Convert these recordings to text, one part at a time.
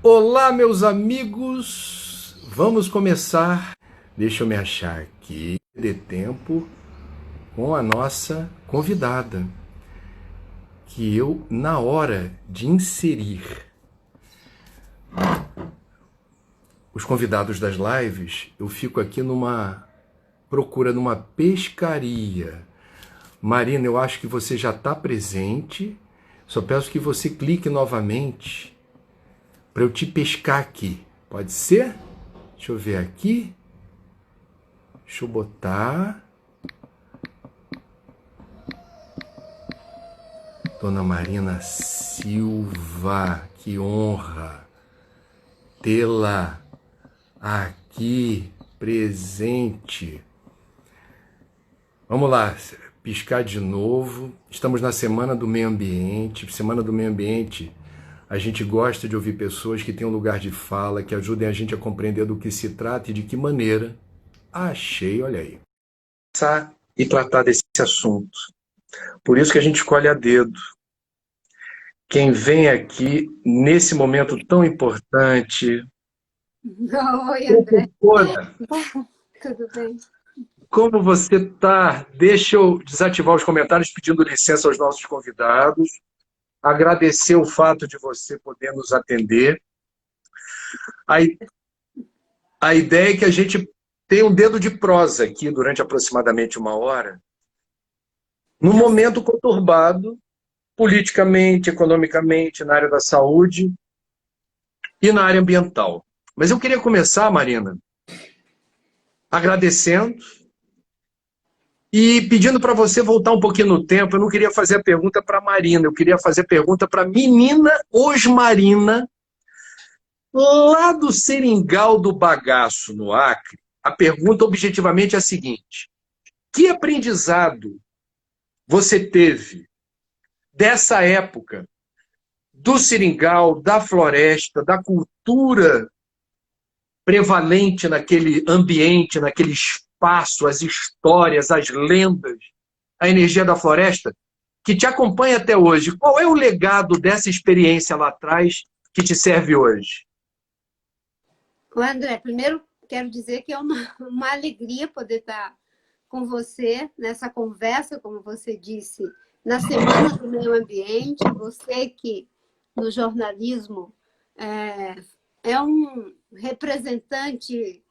Olá, meus amigos! Vamos começar. Deixa eu me achar aqui de tempo com a nossa convidada, que eu, na hora de inserir os convidados das lives, eu fico aqui numa procura numa pescaria. Marina, eu acho que você já está presente. Só peço que você clique novamente para eu te pescar aqui. Pode ser? Deixa eu ver aqui. Deixa eu botar. Dona Marina Silva, que honra tê-la aqui presente. Vamos lá, piscar de novo. Estamos na Semana do Meio Ambiente. Semana do Meio Ambiente. A gente gosta de ouvir pessoas que têm um lugar de fala, que ajudem a gente a compreender do que se trata e de que maneira. Achei, olha aí. E tratar desse assunto. Por isso que a gente escolhe a dedo. Quem vem aqui nesse momento tão importante. Oi, André. Tudo bem? Como você está? Deixa eu desativar os comentários pedindo licença aos nossos convidados. Agradecer o fato de você poder nos atender. A ideia é que a gente tenha um dedo de prosa aqui durante aproximadamente 1 hora, num momento conturbado, politicamente, economicamente, na área da saúde e na área ambiental. Mas eu queria começar, Marina, agradecendo e pedindo para você voltar um pouquinho no tempo. Eu não queria fazer a pergunta para a Marina, eu queria fazer a pergunta para a menina Osmarina, lá do Seringal do Bagaço, no Acre. A pergunta objetivamente é a seguinte: que aprendizado você teve dessa época, do seringal, da floresta, da cultura prevalente naquele ambiente, naquele espaço, as histórias, as lendas, a energia da floresta, que te acompanha até hoje? Qual é o legado dessa experiência lá atrás que te serve hoje? André, primeiro quero dizer que é uma alegria poder estar com você nessa conversa, como você disse, na Semana do Meio Ambiente. Você que, no jornalismo, é um representante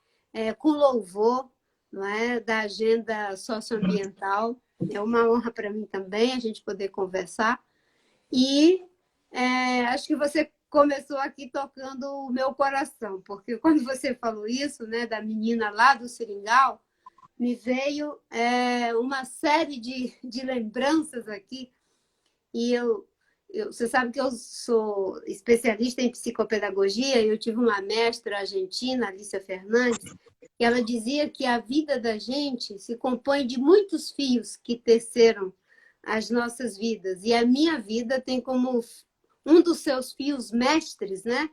com louvor, não é, da agenda socioambiental. É uma honra para mim também a gente poder conversar. E acho que você começou aqui tocando o meu coração, porque quando você falou isso, né, da menina lá do Seringal, me veio uma série de lembranças aqui. E você sabe que eu sou especialista em psicopedagogia, e eu tive uma mestra argentina, Alicia Fernandes, e ela dizia que a vida da gente se compõe de muitos fios que teceram as nossas vidas. E a minha vida tem como um dos seus fios mestres, né?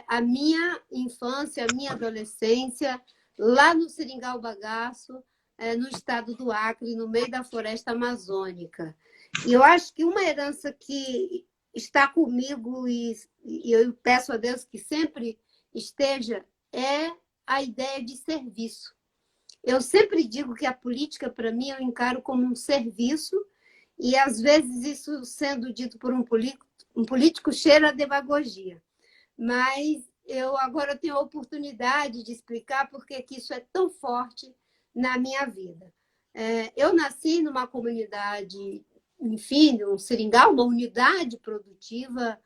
A minha infância, a minha adolescência, lá no Seringal Bagaço, no estado do Acre, no meio da floresta amazônica. E eu acho que uma herança que está comigo, e eu peço a Deus que sempre esteja, é a ideia de serviço. Eu sempre digo que a política, para mim, eu encaro como um serviço, e às vezes isso sendo dito por um político cheira a demagogia. Mas eu agora tenho a oportunidade de explicar por que isso é tão forte na minha vida. Eu nasci numa comunidade, enfim, um seringal, uma unidade produtiva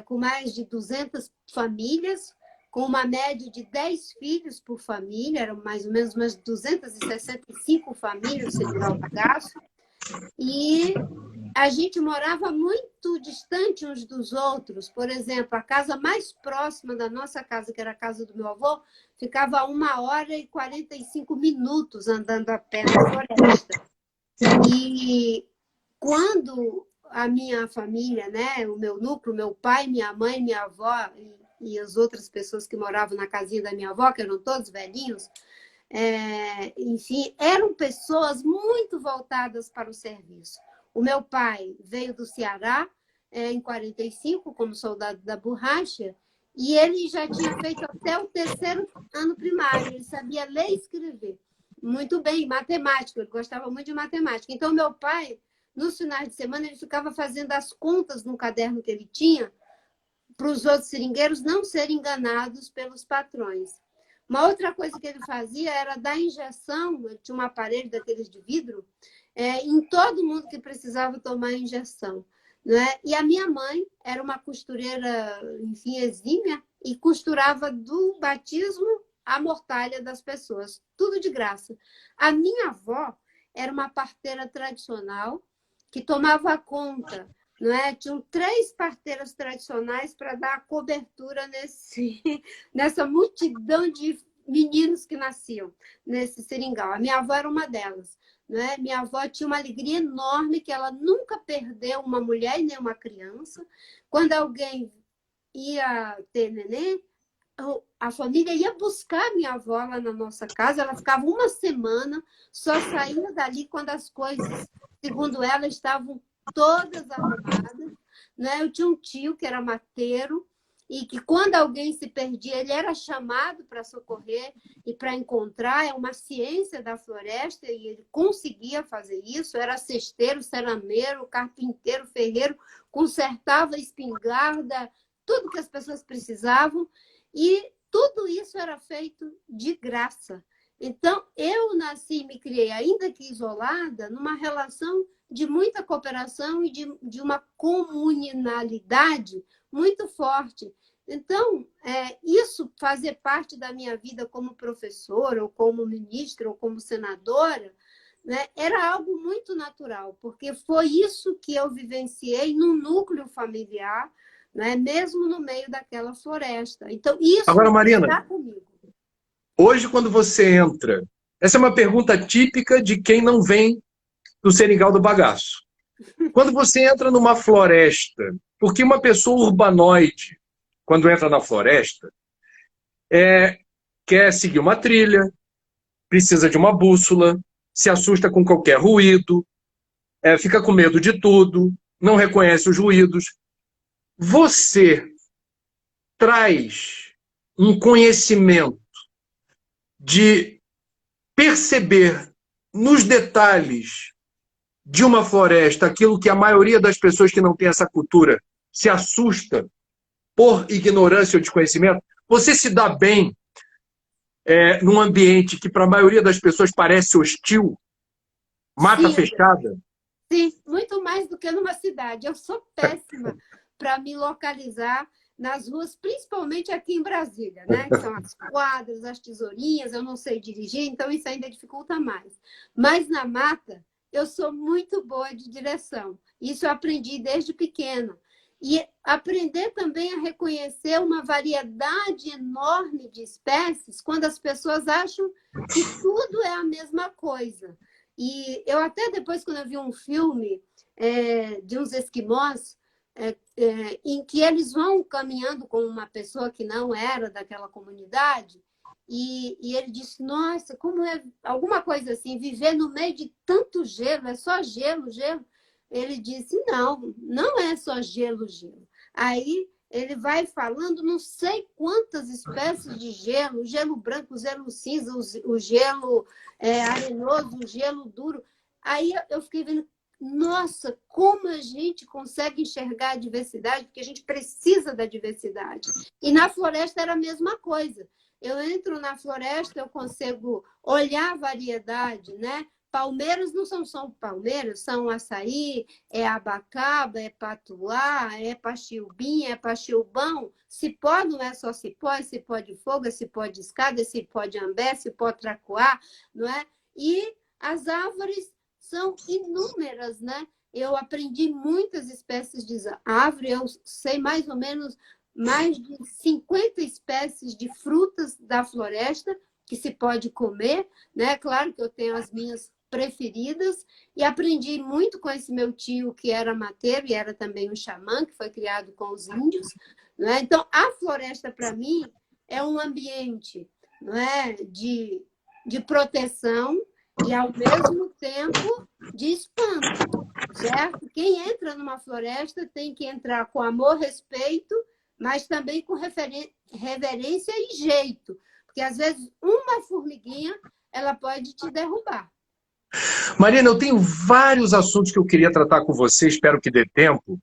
com mais de 200 famílias, com uma média de 10 filhos por família, eram mais ou menos umas 265 famílias no Seringal Bagaço, e a gente morava muito distante uns dos outros. Por exemplo, a casa mais próxima da nossa casa, que era a casa do meu avô, ficava a 1 hora e 45 minutos andando a pé na floresta. E quando a minha família, né, o meu núcleo, meu pai, minha mãe, minha avó e as outras pessoas que moravam na casinha da minha avó, que eram todos velhinhos, enfim, eram pessoas muito voltadas para o serviço. O meu pai veio do Ceará em 45 como soldado da borracha, E ele já tinha feito até o terceiro ano primário, ele sabia ler e escrever. Muito bem, matemática, ele gostava muito de matemática. Então, meu pai, nos finais de semana, ele ficava fazendo as contas no caderno que ele tinha para os outros seringueiros não serem enganados pelos patrões. Uma outra coisa que ele fazia era dar injeção, ele tinha um aparelho daqueles de vidro, em todo mundo que precisava tomar injeção. Né? E a minha mãe era uma costureira, enfim, exímia, e costurava do batismo à mortalha das pessoas, tudo de graça. A minha avó era uma parteira tradicional que tomava conta, não é? Tinham 3 parteiras tradicionais para dar cobertura nessa multidão de meninos que nasciam nesse seringal. A minha avó era uma delas. Né? Minha avó tinha uma alegria enorme que ela nunca perdeu uma mulher e nem uma criança. Quando alguém ia ter neném, a família ia buscar minha avó lá na nossa casa, ela ficava uma semana, só saía dali quando as coisas, segundo ela, estavam todas arrumadas. Né? Eu tinha um tio que era mateiro, e que quando alguém se perdia, ele era chamado para socorrer e para encontrar. É uma ciência da floresta e ele conseguia fazer isso. Era cesteiro, cerameiro, carpinteiro, ferreiro, consertava espingarda, tudo que as pessoas precisavam. E tudo isso era feito de graça. Então, eu nasci e me criei, ainda que isolada, numa relação de muita cooperação e de uma comunalidade muito forte. Então, isso fazer parte da minha vida como professora, ou como ministra, ou como senadora, né, era algo muito natural, porque foi isso que eu vivenciei no núcleo familiar, né, mesmo no meio daquela floresta. Então, isso Agora, Marina, está comigo. hoje quando você entra, essa é uma pergunta típica de quem não vem do Seringal do Bagaço. Quando você entra numa floresta, porque uma pessoa urbanoide, quando entra na floresta, quer seguir uma trilha, precisa de uma bússola, se assusta com qualquer ruído, fica com medo de tudo, não reconhece os ruídos. Você traz um conhecimento de perceber nos detalhes de uma floresta aquilo que a maioria das pessoas que não tem essa cultura se assusta por ignorância ou desconhecimento. Você se dá bem num ambiente que para a maioria das pessoas parece hostil, mata Sim, fechada? sim, muito mais do que numa cidade. Eu sou péssima para me localizar nas ruas, principalmente aqui em Brasília, né? Que são as quadras, as tesourinhas, eu não sei dirigir, então isso ainda dificulta mais. Mas na mata, eu sou muito boa de direção. Isso eu aprendi desde pequena. E aprender também a reconhecer uma variedade enorme de espécies quando as pessoas acham que tudo é a mesma coisa. E eu até depois, quando eu vi um filme de uns esquimós, em que eles vão caminhando com uma pessoa que não era daquela comunidade, e ele disse, nossa, como é alguma coisa assim, viver no meio de tanto gelo, é só gelo, gelo. Ele disse, não, não é só gelo, gelo. Aí ele vai falando não sei quantas espécies de gelo, o gelo branco, o gelo cinza, o gelo arenoso, o gelo duro. Aí eu fiquei vendo, nossa, como a gente consegue enxergar a diversidade, porque a gente precisa da diversidade. E na floresta era a mesma coisa. Eu entro na floresta, eu consigo olhar a variedade, né? Palmeiras não são só palmeiras, são açaí, abacaba, patuá, paxiubim, paxiubão. Cipó não é só cipó, é cipó de fogo, é cipó de escada, é cipó de ambé, cipó tracuá, não é? E as árvores são inúmeras, né? Eu aprendi muitas espécies de árvore, eu sei mais ou menos mais de 50 espécies de frutas da floresta que se pode comer, né? Claro que eu tenho as minhas preferidas e aprendi muito com esse meu tio que era mateiro e era também um xamã que foi criado com os índios, né? Então a floresta para mim é um ambiente, não é, de proteção e ao mesmo tempo de espanto, certo? Quem entra numa floresta tem que entrar com amor, respeito, mas também com reverência e jeito, porque às vezes uma formiguinha ela pode te derrubar. Marina, eu tenho vários assuntos que eu queria tratar com você, espero que dê tempo.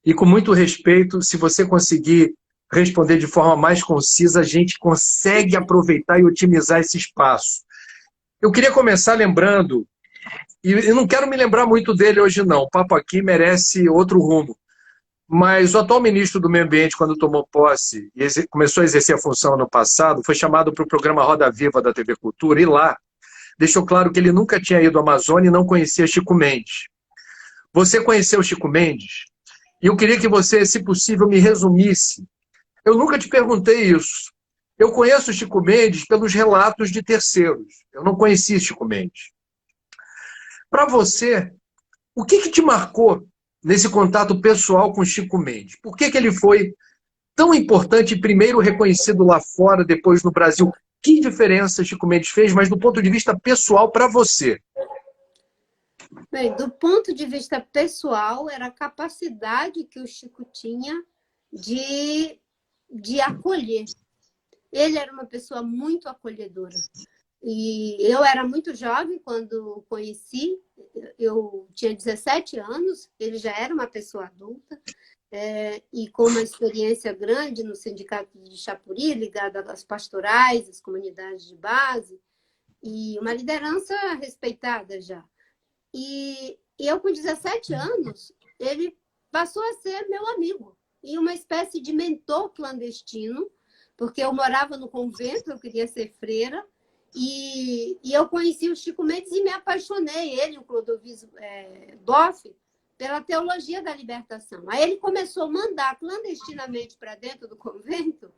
E com muito respeito, se você conseguir responder de forma mais concisa, a gente consegue aproveitar e otimizar esse espaço. Eu queria começar lembrando, e eu não quero me lembrar muito dele hoje não, o papo aqui merece outro rumo, mas o atual ministro do Meio Ambiente, quando tomou posse e começou a exercer a função no passado, foi chamado para o programa Roda Viva da TV Cultura, e lá deixou claro que ele nunca tinha ido à Amazônia e não conhecia Chico Mendes. Você conheceu Chico Mendes? E eu queria que você, se possível, me resumisse. Eu nunca te perguntei isso. Eu conheço Chico Mendes pelos relatos de terceiros. Eu não conhecia Chico Mendes. Para você, o que te marcou nesse contato pessoal com Chico Mendes? Por que ele foi tão importante e primeiro reconhecido lá fora, depois no Brasil? Que diferença Chico Mendes fez, mas do ponto de vista pessoal para você? Bem, do ponto de vista pessoal, era a capacidade que o Chico tinha de acolher. Ele era uma pessoa muito acolhedora. E eu era muito jovem quando o conheci, eu tinha 17 anos, ele já era uma pessoa adulta, e com uma experiência grande no sindicato de Chapuri, ligada às pastorais, às comunidades de base, e uma liderança respeitada já. E eu, com 17 anos, ele passou a ser meu amigo, e uma espécie de mentor clandestino, porque eu morava no convento, eu queria ser freira, e eu conheci o Chico Mendes e me apaixonei, ele, o Clodovis Boff, pela teologia da libertação. Aí ele começou a mandar clandestinamente para dentro do convento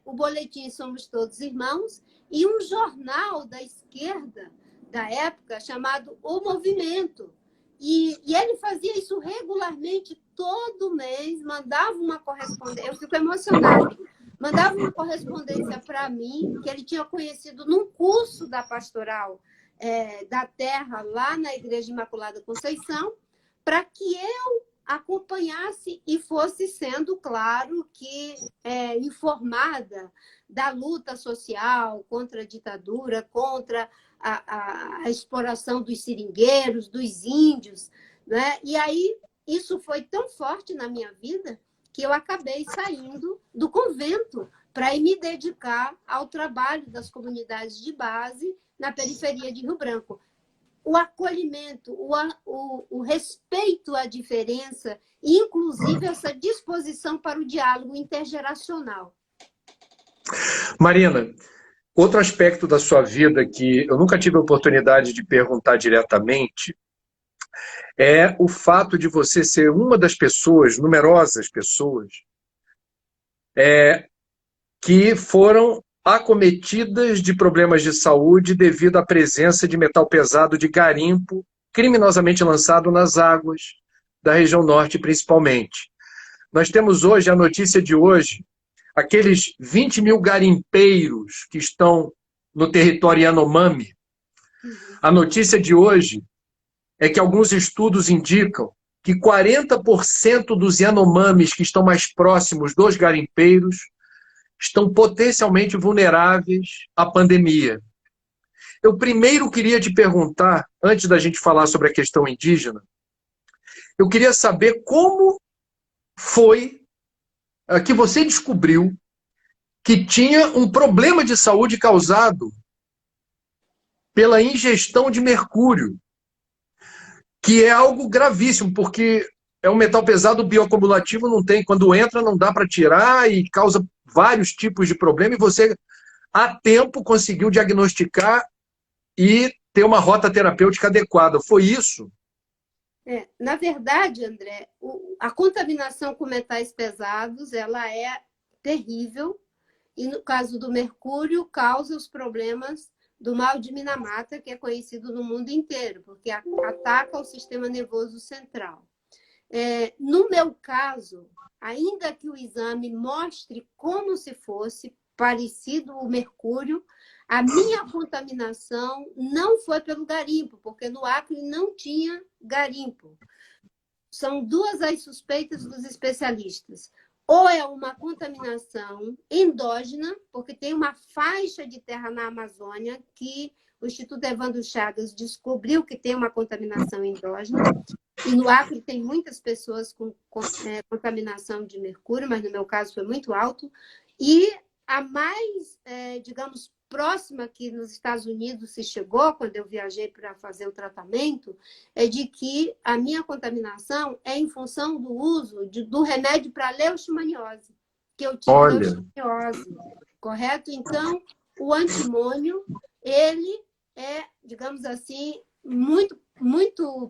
o boletim Somos Todos Irmãos e um jornal da esquerda da época chamado O Movimento. E ele fazia isso regularmente, todo mês, mandava uma correspondência. Eu fico emocionada. Mandava uma correspondência para mim, que ele tinha conhecido num curso da pastoral da terra, lá na Igreja Imaculada Conceição, para que eu acompanhasse e fosse sendo, claro, que informada da luta social contra a ditadura, contra a exploração dos seringueiros, dos índios, né? E aí isso foi tão forte na minha vida que eu acabei saindo do convento para me dedicar ao trabalho das comunidades de base na periferia de Rio Branco. O acolhimento, o respeito à diferença, inclusive essa disposição para o diálogo intergeracional. Marina, outro aspecto da sua vida que eu nunca tive a oportunidade de perguntar diretamente é o fato de você ser uma das pessoas, numerosas pessoas, que foram acometidas de problemas de saúde devido à presença de metal pesado de garimpo criminosamente lançado nas águas da região norte, principalmente. Nós temos hoje, a notícia de hoje, aqueles 20 mil garimpeiros que estão no território Yanomami. A notícia de hoje é que alguns estudos indicam que 40% dos Yanomamis que estão mais próximos dos garimpeiros estão potencialmente vulneráveis à pandemia. Eu primeiro queria te perguntar, antes da gente falar sobre a questão indígena, eu queria saber como foi que você descobriu que tinha um problema de saúde causado pela ingestão de mercúrio, que é algo gravíssimo, porque é um metal pesado bioacumulativo, não tem, quando entra não dá para tirar e causa vários tipos de problema, e você, a tempo, conseguiu diagnosticar e ter uma rota terapêutica adequada. Foi isso? Na verdade, André, a contaminação com metais pesados, ela é terrível, e no caso do mercúrio, causa os problemas do mal de Minamata, que é conhecido no mundo inteiro, porque ataca o sistema nervoso central. No meu caso, ainda que o exame mostre como se fosse parecido o mercúrio, a minha contaminação não foi pelo garimpo, porque no Acre não tinha garimpo. São duas as suspeitas dos especialistas. ou é uma contaminação endógena, porque tem uma faixa de terra na Amazônia que o Instituto Evandro Chagas descobriu que tem uma contaminação endógena, e no Acre tem muitas pessoas com contaminação de mercúrio, mas no meu caso foi muito alto. E a mais, digamos, próxima que nos Estados Unidos se chegou, quando eu viajei para fazer o tratamento, é de que a minha contaminação é em função do uso do remédio para leishmaniose, que eu tive Olha, leishmaniose, correto? Então, o antimônio, ele é, digamos assim, muito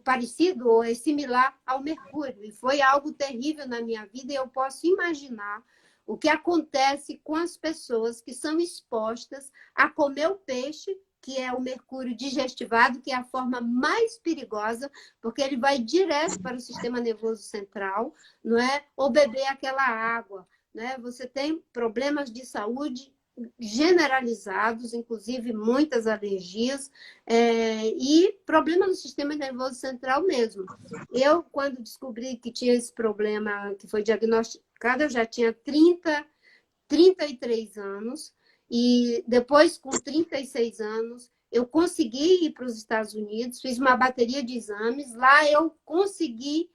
parecido ou é similar ao mercúrio. E foi algo terrível na minha vida, e eu posso imaginar o que acontece com as pessoas que são expostas a comer o peixe, que é o mercúrio digestivado, que é a forma mais perigosa, porque ele vai direto para o sistema nervoso central, não é? Ou beber aquela água, né? Você tem problemas de saúde generalizados, inclusive muitas alergias, e problemas no sistema nervoso central mesmo. Eu, quando descobri que tinha esse problema, que foi diagnosticado, eu já tinha 33 anos, e depois, com 36 anos, eu consegui ir para os Estados Unidos, fiz uma bateria de exames, lá eu consegui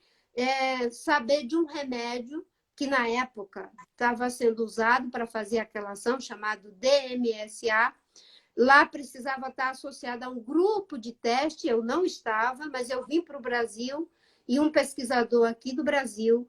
saber de um remédio que na época estava sendo usado para fazer aquela ação, chamado DMSA. Lá precisava estar associada a um grupo de teste, eu não estava, mas eu vim para o Brasil e um pesquisador aqui do Brasil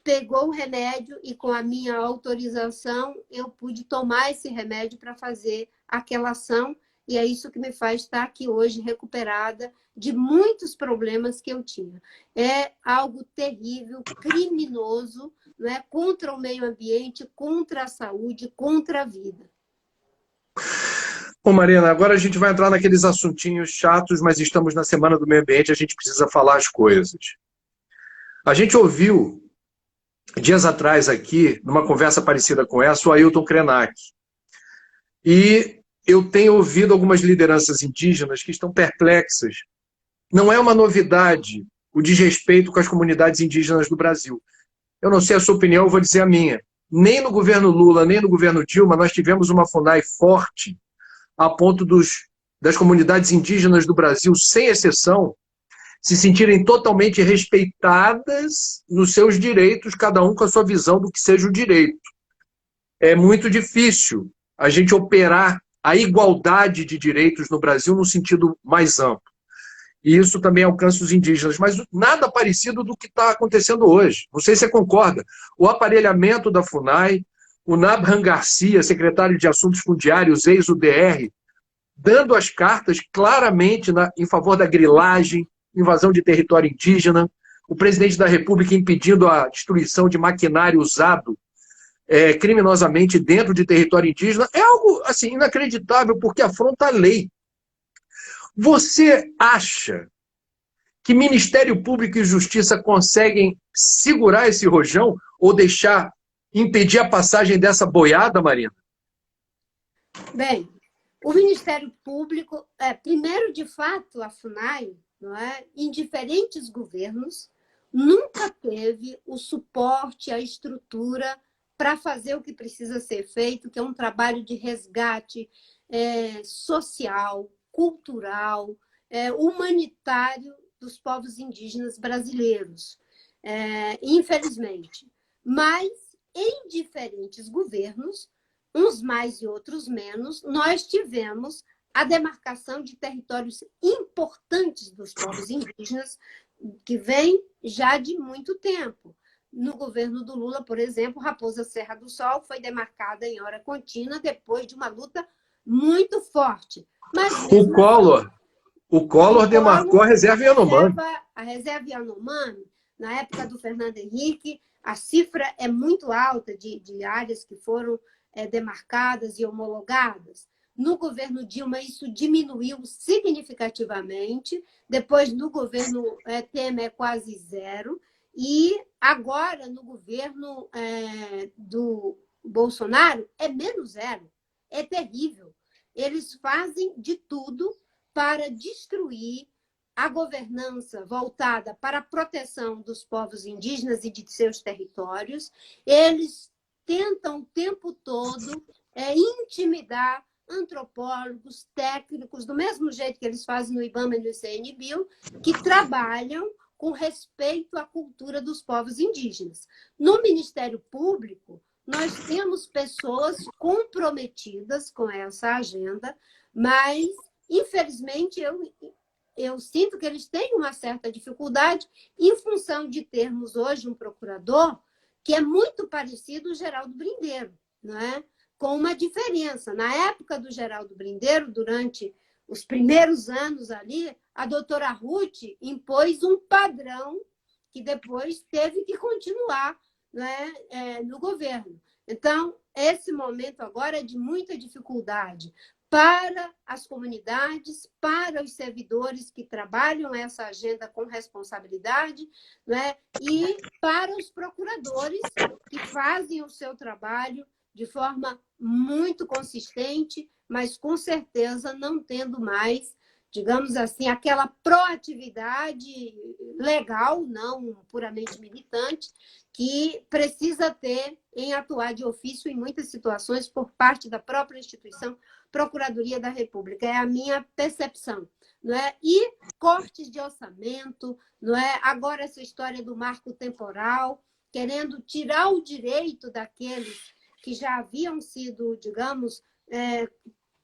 pegou o remédio e, com a minha autorização, eu pude tomar esse remédio para fazer aquela ação, e é isso que me faz estar aqui hoje recuperada de muitos problemas que eu tinha. É algo terrível, criminoso, né, contra o meio ambiente, contra a saúde, contra a vida. Bom, Marina, agora a gente vai entrar naqueles assuntinhos chatos, mas estamos na Semana do Meio Ambiente, a gente precisa falar as coisas. A gente ouviu, dias atrás aqui, numa conversa parecida com essa, o Ailton Krenak. E eu tenho ouvido algumas lideranças indígenas que estão perplexas. Não é uma novidade o desrespeito com as comunidades indígenas do Brasil. Eu não sei a sua opinião, eu vou dizer a minha. Nem no governo Lula, nem no governo Dilma, nós tivemos uma FUNAI forte a ponto das comunidades indígenas do Brasil, sem exceção, se sentirem totalmente respeitadas nos seus direitos, cada um com a sua visão do que seja o direito. É muito difícil a gente operar a igualdade de direitos no Brasil no sentido mais amplo. E isso também alcança os indígenas, mas nada parecido do que está acontecendo hoje. Não sei se você concorda. O aparelhamento da FUNAI, o Nabhan Garcia, secretário de Assuntos Fundiários, ex-UDR, dando as cartas claramente em favor da grilagem, invasão de território indígena, o presidente da República impedindo a destruição de maquinário usado criminosamente dentro de território indígena, é algo assim, inacreditável, porque afronta a lei. Você acha que Ministério Público e Justiça conseguem segurar esse rojão ou impedir a passagem dessa boiada, Marina? Bem, o Ministério Público, primeiro, de fato, a FUNAI, não é, em diferentes governos, nunca teve o suporte, a estrutura para fazer o que precisa ser feito, que é um trabalho de resgate social, cultural, humanitário dos povos indígenas brasileiros, infelizmente. Mas, em diferentes governos, uns mais e outros menos, nós tivemos a demarcação de territórios importantes dos povos indígenas, que vem já de muito tempo. No governo do Lula, por exemplo, Raposa Serra do Sol foi demarcada em hora contínua depois de uma luta muito forte. Mas o Collor demarcou a reserva Yanomami. A reserva Yanomami, na época do Fernando Henrique, a cifra é muito alta de áreas que foram demarcadas e homologadas. No governo Dilma, isso diminuiu significativamente. Depois, no governo Temer, quase zero. E agora, no governo do Bolsonaro, é menos zero. É terrível. Eles fazem de tudo para destruir a governança voltada para a proteção dos povos indígenas e de seus territórios. Eles tentam o tempo todo intimidar antropólogos, técnicos, do mesmo jeito que eles fazem no IBAMA e no ICNBio, que trabalham com respeito à cultura dos povos indígenas. No Ministério Público, nós temos pessoas comprometidas com essa agenda, mas, infelizmente, eu sinto que eles têm uma certa dificuldade em função de termos hoje um procurador que é muito parecido ao Geraldo Brindeiro, não é? Com uma diferença. Na época do Geraldo Brindeiro, durante os primeiros anos ali, a doutora Ruth impôs um padrão que depois teve que continuar, né, no governo. Então, esse momento agora é de muita dificuldade para as comunidades, para os servidores que trabalham essa agenda com responsabilidade, né, e para os procuradores que fazem o seu trabalho de forma muito consistente, mas com certeza não tendo mais, digamos assim, aquela proatividade legal, não puramente militante, que precisa ter em atuar de ofício em muitas situações por parte da própria instituição Procuradoria da República. É a minha percepção. Não é? E cortes de orçamento, não é? Agora essa história do marco temporal, querendo tirar o direito daqueles que já haviam sido, digamos,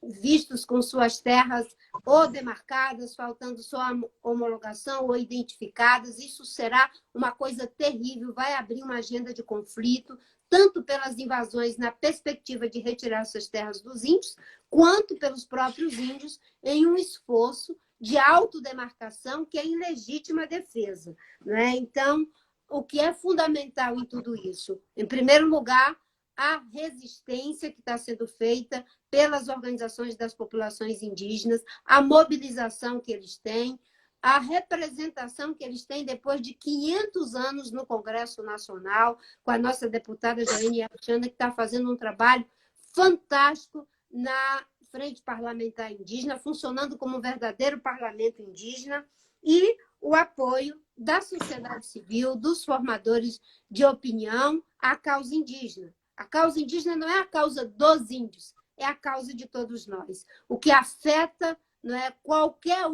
vistos com suas terras ou demarcadas, faltando só a homologação ou identificadas. Isso será uma coisa terrível, vai abrir uma agenda de conflito, tanto pelas invasões na perspectiva de retirar essas terras dos índios, quanto pelos próprios índios em um esforço de autodemarcação que é em legítima defesa, né? Então, o que é fundamental em tudo isso? Em primeiro lugar, a resistência que está sendo feita pelas organizações das populações indígenas, a mobilização que eles têm, a representação que eles têm depois de 500 anos no Congresso Nacional, com a nossa deputada Joênia Alexandra, que está fazendo um trabalho fantástico na Frente Parlamentar Indígena, funcionando como um verdadeiro parlamento indígena, e o apoio da sociedade civil, dos formadores de opinião à causa indígena. A causa indígena não é a causa dos índios, é a causa de todos nós. O que afeta, não é, qualquer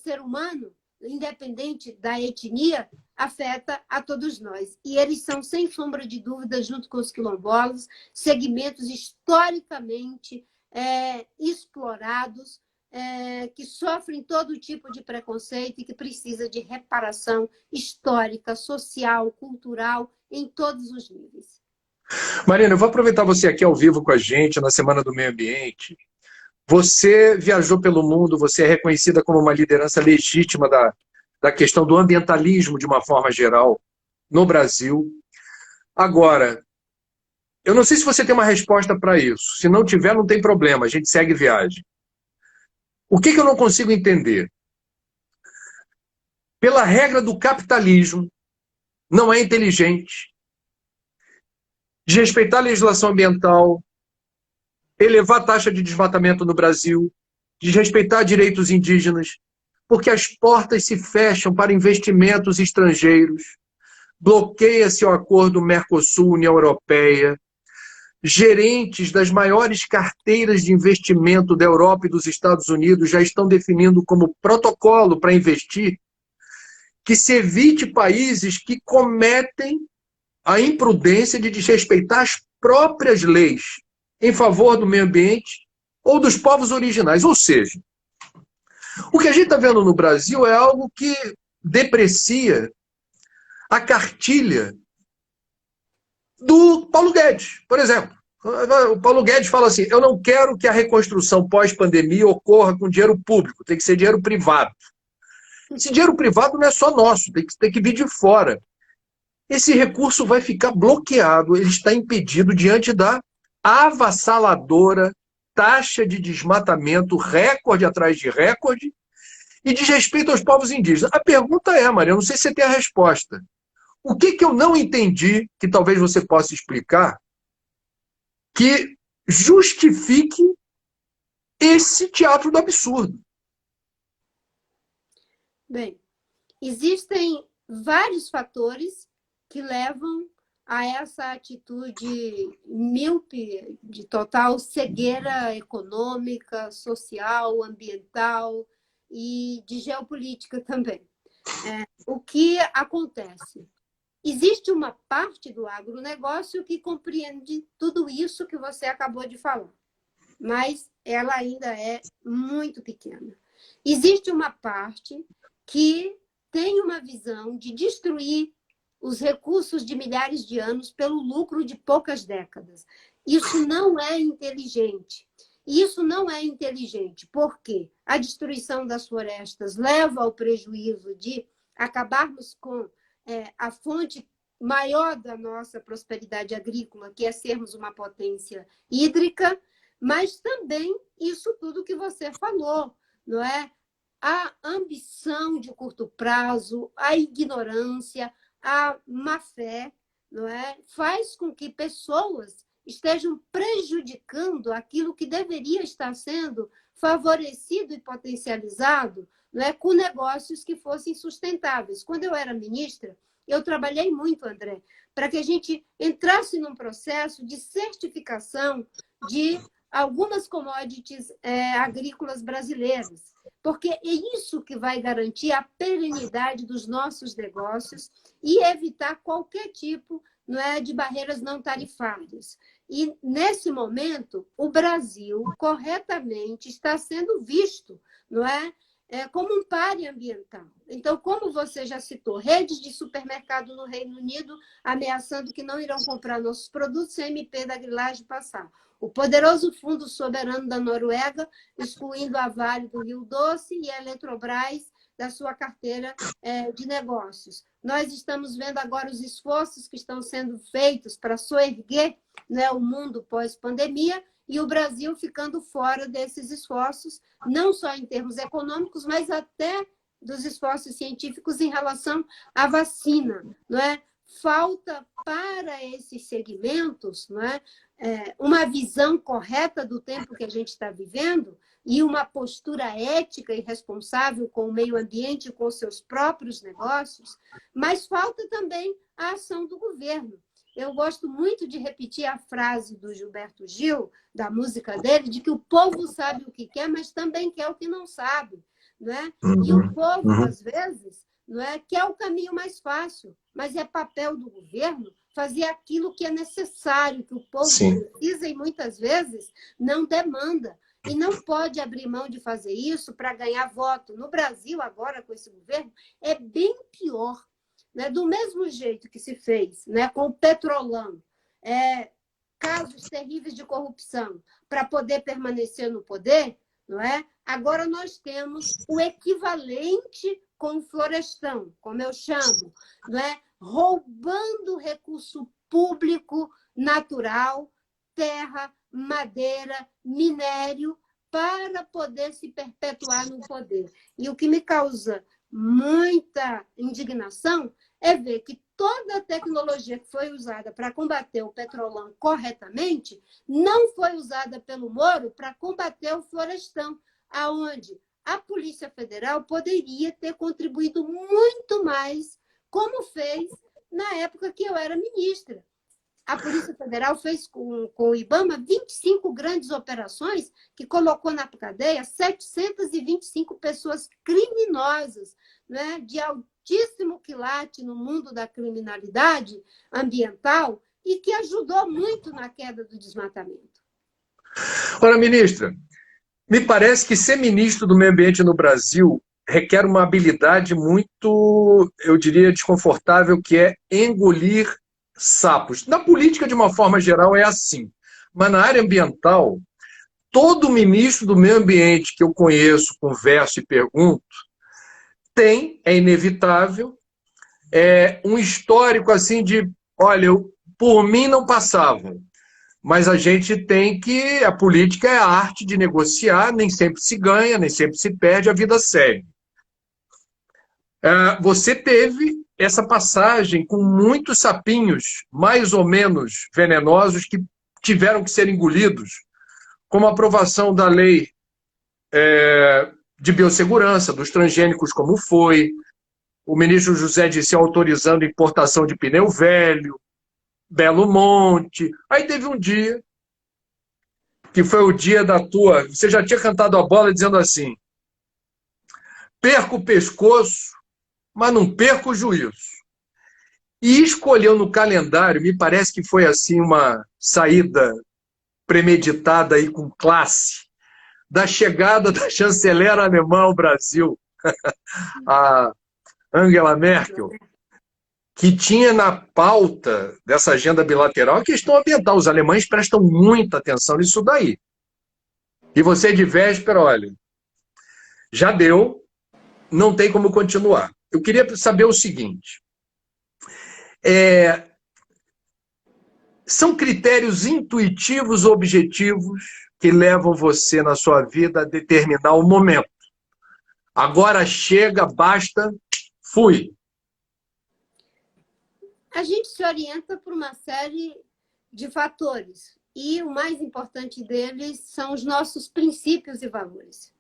ser humano, independente da etnia, afeta a todos nós. E eles são, sem sombra de dúvida, junto com os quilombolas, segmentos historicamente explorados, que sofrem todo tipo de preconceito e que precisa de reparação histórica, social, cultural, em todos os níveis. Marina, eu vou aproveitar você aqui ao vivo com a gente na Semana do Meio Ambiente. Você viajou pelo mundo, você é reconhecida como uma liderança legítima da questão do ambientalismo de uma forma geral no Brasil. Agora, eu não sei se você tem uma resposta para isso. Se não tiver, não tem problema, a gente segue viagem. O que eu não consigo entender? Pela regra do capitalismo, não é inteligente desrespeitar a legislação ambiental, elevar a taxa de desmatamento no Brasil, desrespeitar direitos indígenas, porque as portas se fecham para investimentos estrangeiros, bloqueia-se o acordo Mercosul-União Europeia, gerentes das maiores carteiras de investimento da Europa e dos Estados Unidos já estão definindo como protocolo para investir que se evite países que cometem a imprudência de desrespeitar as próprias leis em favor do meio ambiente ou dos povos originais. Ou seja, o que a gente está vendo no Brasil é algo que deprecia a cartilha do Paulo Guedes, por exemplo. O Paulo Guedes fala assim, eu não quero que a reconstrução pós-pandemia ocorra com dinheiro público, tem que ser dinheiro privado. Esse dinheiro privado não é só nosso, tem que vir de fora. Esse recurso vai ficar bloqueado, ele está impedido diante da avassaladora taxa de desmatamento, recorde atrás de recorde, e desrespeito aos povos indígenas. A pergunta é, Maria, eu não sei se você tem a resposta. O que eu não entendi, que talvez você possa explicar, que justifique esse teatro do absurdo? Bem, existem vários fatores que levam a essa atitude míope, de total cegueira econômica, social, ambiental e de geopolítica também. O que acontece? Existe uma parte do agronegócio que compreende tudo isso que você acabou de falar, mas ela ainda é muito pequena. Existe uma parte que tem uma visão de destruir os recursos de milhares de anos pelo lucro de poucas décadas. Isso não é inteligente. Isso não é inteligente, porque a destruição das florestas leva ao prejuízo de acabarmos com a fonte maior da nossa prosperidade agrícola, que é sermos uma potência hídrica, mas também isso tudo que você falou, não é? A ambição de curto prazo, a ignorância, a má-fé, não é? Faz com que pessoas estejam prejudicando aquilo que deveria estar sendo favorecido e potencializado, não é? Com negócios que fossem sustentáveis. Quando eu era ministra, eu trabalhei muito, André, para que a gente entrasse num processo de certificação de algumas commodities agrícolas brasileiras, porque é isso que vai garantir a perenidade dos nossos negócios e evitar qualquer tipo, não é, de barreiras não tarifárias. E, nesse momento, o Brasil, corretamente, está sendo visto, não é, como um páreo ambiental. Então, como você já citou, redes de supermercado no Reino Unido ameaçando que não irão comprar nossos produtos se a MP da grilagem passar. O poderoso Fundo Soberano da Noruega excluindo a Vale do Rio Doce e a Eletrobras da sua carteira de negócios. Nós estamos vendo agora os esforços que estão sendo feitos para soerguer, né, o mundo pós-pandemia, e o Brasil ficando fora desses esforços, não só em termos econômicos, mas até dos esforços científicos em relação à vacina, não é? Falta para esses segmentos, não é, uma visão correta do tempo que a gente está vivendo e uma postura ética e responsável com o meio ambiente e com seus próprios negócios, mas falta também a ação do governo. Eu gosto muito de repetir a frase do Gilberto Gil, da música dele, de que o povo sabe o que quer, mas também quer o que não sabe. Não é? E o povo, às vezes, não é, quer o caminho mais fácil, mas é papel do governo fazer aquilo que é necessário, que o povo precisa e muitas vezes não demanda. E não pode abrir mão de fazer isso para ganhar voto. No Brasil, agora, com esse governo, é bem pior. Né? Do mesmo jeito que se fez, né, com o Petrolão, casos terríveis de corrupção, para poder permanecer no poder, não é? Agora nós temos o equivalente com o Florestão, como eu chamo, não é? Roubando recurso público natural, terra, madeira, minério, para poder se perpetuar no poder. E o que me causa muita indignação é ver que toda a tecnologia que foi usada para combater o Petrolão corretamente não foi usada pelo Moro para combater o Florestão, aonde a Polícia Federal poderia ter contribuído muito mais, como fez na época que eu era ministra. A Polícia Federal fez com o IBAMA 25 grandes operações que colocou na cadeia 725 pessoas criminosas, né, de altíssimo quilate no mundo da criminalidade ambiental e que ajudou muito na queda do desmatamento. Ora, ministra, me parece que ser ministro do Meio Ambiente no Brasil requer uma habilidade muito, eu diria, desconfortável, que é engolir sapos. Na política, de uma forma geral, é assim. Mas na área ambiental, todo ministro do meio ambiente que eu conheço, converso e pergunto, tem, é inevitável, um histórico assim de, olha, por mim não passavam, mas a gente tem que, a política é a arte de negociar, nem sempre se ganha, nem sempre se perde, a vida segue. Você teve essa passagem com muitos sapinhos, mais ou menos venenosos, que tiveram que ser engolidos, como a aprovação da lei de biossegurança, dos transgênicos, como foi. O ministro José Dirceu autorizando importação de pneu velho, Belo Monte. Aí teve um dia, que foi o dia da tua... Você já tinha cantado a bola dizendo assim: perco o pescoço, mas não perco o juízo. E escolheu no calendário, me parece que foi assim uma saída premeditada e com classe, da chegada da chanceler alemã ao Brasil, a Angela Merkel, que tinha na pauta dessa agenda bilateral a questão ambiental. Os alemães prestam muita atenção nisso daí. E você de véspera, olha, já deu, não tem como continuar. Eu queria saber o seguinte, são critérios intuitivos, objetivos, que levam você na sua vida a determinar o momento. Agora chega, basta, fui. A gente se orienta por uma série de fatores. E o mais importante deles são os nossos princípios e valores.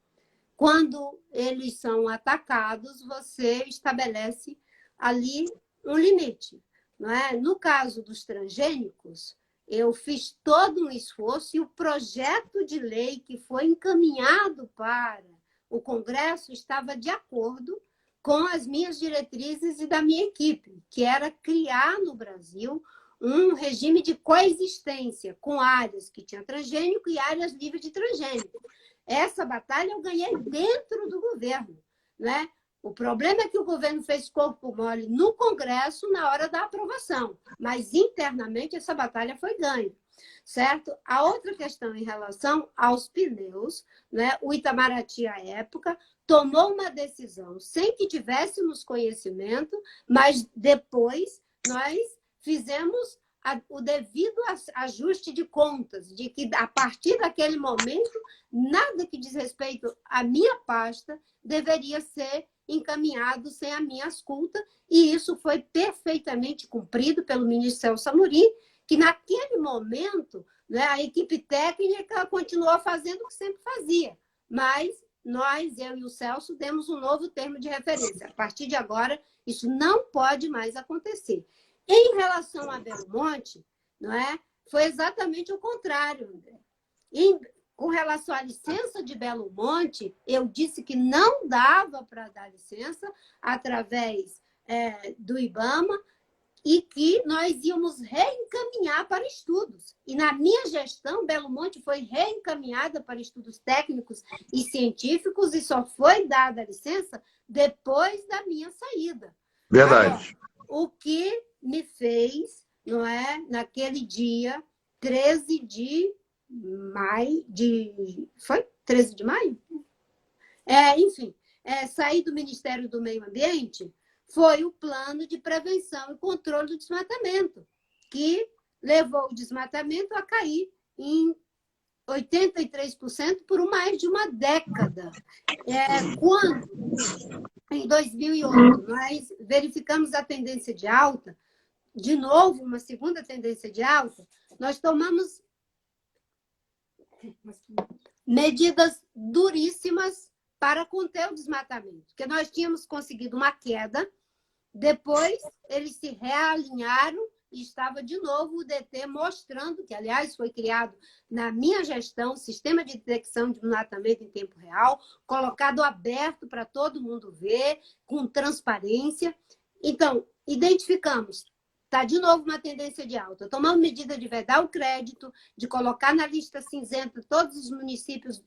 Quando eles são atacados, você estabelece ali um limite. Não é? No caso dos transgênicos, eu fiz todo um esforço e o projeto de lei que foi encaminhado para o Congresso estava de acordo com as minhas diretrizes e da minha equipe, que era criar no Brasil um regime de coexistência com áreas que tinham transgênico e áreas livres de transgênico. Essa batalha eu ganhei dentro do governo, né? O problema é que o governo fez corpo mole no Congresso na hora da aprovação, mas internamente essa batalha foi ganha, certo? A outra questão em relação aos pneus, né? O Itamaraty, à época, tomou uma decisão sem que tivéssemos conhecimento, mas depois nós fizemos o devido ajuste de contas, de que a partir daquele momento, nada que diz respeito à minha pasta deveria ser encaminhado sem a minha escuta, e isso foi perfeitamente cumprido pelo ministro Celso Amorim, que naquele momento, né, a equipe técnica continuou fazendo o que sempre fazia, mas nós, eu e o Celso, demos um novo termo de referência. A partir de agora, isso não pode mais acontecer. Em relação a Belo Monte, não é? Foi exatamente o contrário, André. Com relação à licença de Belo Monte, eu disse que não dava para dar licença através do IBAMA e que nós íamos reencaminhar para estudos. E na minha gestão, Belo Monte foi reencaminhada para estudos técnicos e científicos e só foi dada a licença depois da minha saída. Verdade. Agora, o que me fez, não é, naquele dia, 13 de maio, foi 13 de maio? Enfim, sair do Ministério do Meio Ambiente foi o plano de prevenção e controle do desmatamento, que levou o desmatamento a cair em 83% por mais de uma década. Quando, em 2008, nós verificamos a tendência de alta, de novo, uma segunda tendência de alta, nós tomamos medidas duríssimas para conter o desmatamento, porque nós tínhamos conseguido uma queda, depois eles se realinharam e estava de novo o DT mostrando, que aliás foi criado na minha gestão, sistema de detecção de desmatamento em tempo real, colocado aberto para todo mundo ver, com transparência. Então, identificamos, está de novo uma tendência de alta. Tomamos medida de vedar o crédito, de colocar na lista cinzenta todos os municípios